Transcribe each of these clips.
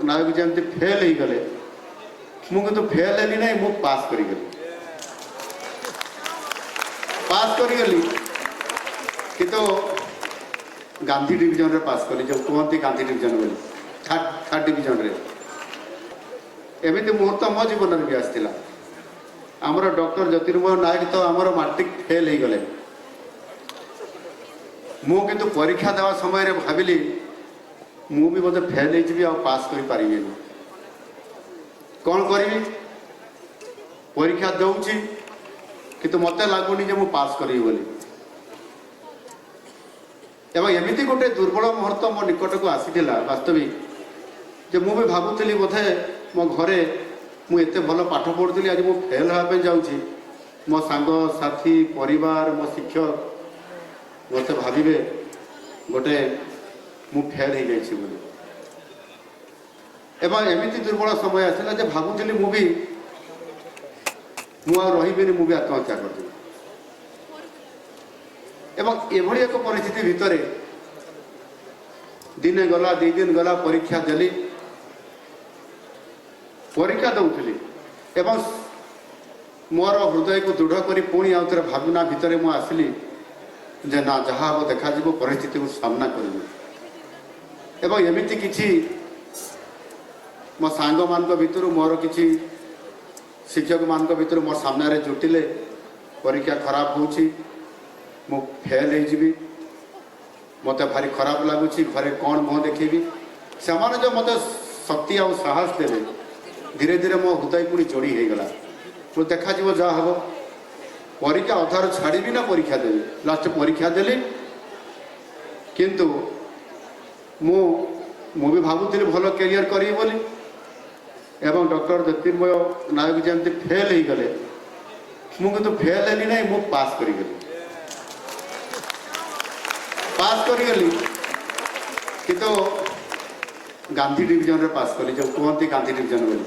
नायक जमी फेल हो गले मुझे फेल है ना मु पास करी कि तो गांधी डिविजन रे पास कली जो कहती गांधी डिविजन बोली थर्ड डिविजन रे एमती मुहूर्त मो जीवन में भी आसाला आमर डॉक्टर ज्योतिर्मय नायक तो आमर मैट्रिक फेल हो गले मु किंतु परीक्षा देवा समय रे भाविली मु भी बोधे फेल हो पास कर पारि कौन करी परीक्षा दौची किंतु मत लगुनि जे मु पास करी बोली एवं एमती गोटे दुर्बल मुहूर्त मो निकट को आसीला वास्तविक जे मु भी भावुली बोधे मो घरे मुझे भल पाठ पढ़ुली आज मुझे फेल हाँपे जाऊँगी मो सांग साथी परिवार मो शिक्षक मत भावे गोटे मु फेल हो जाइए बोली एवं एमती दुर्बल समय आसला जे भावुली मु रही मुझे आत्महत्या कर एवं एभली एक परिस्थिति भितर दिने गला 2 दिन गला परीक्षा देली परीक्षा दौली एवं मोर हृदय को दृढ़ कर पुणी आउ थे भावना भितर मु आसली जे ना जहाँ हम देखा परिस्थिति को सामना करी एवं एमती किसी मो सांग मान भितर मोर किसी शिक्षक मान भितर मोर सामने जुटिले परीक्षा खराब होची मु फेल हो मत भारी खराब लगुच घरे कौन मुँह देखी से जो मत शक्ति आ साहस देवे धीरे धीरे मो हृदय पुणी जोड़ी हो गला तो देखा जहाँ हम परीक्षा अधार छाड़ी ना परीक्षा देवी लास्ट परीक्षा देली किंतु मु भी भावुली भल कैरियर करी बोली एवं डॉक्टर ज्योतिर्मय नायक जमी फेल हो गले मुझे फेल है ना मु पास करी कि तो गांधी डिविजन रे पास कली जो कहती गांधी डिविजन बोली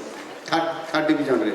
थर्ड डिविजन रे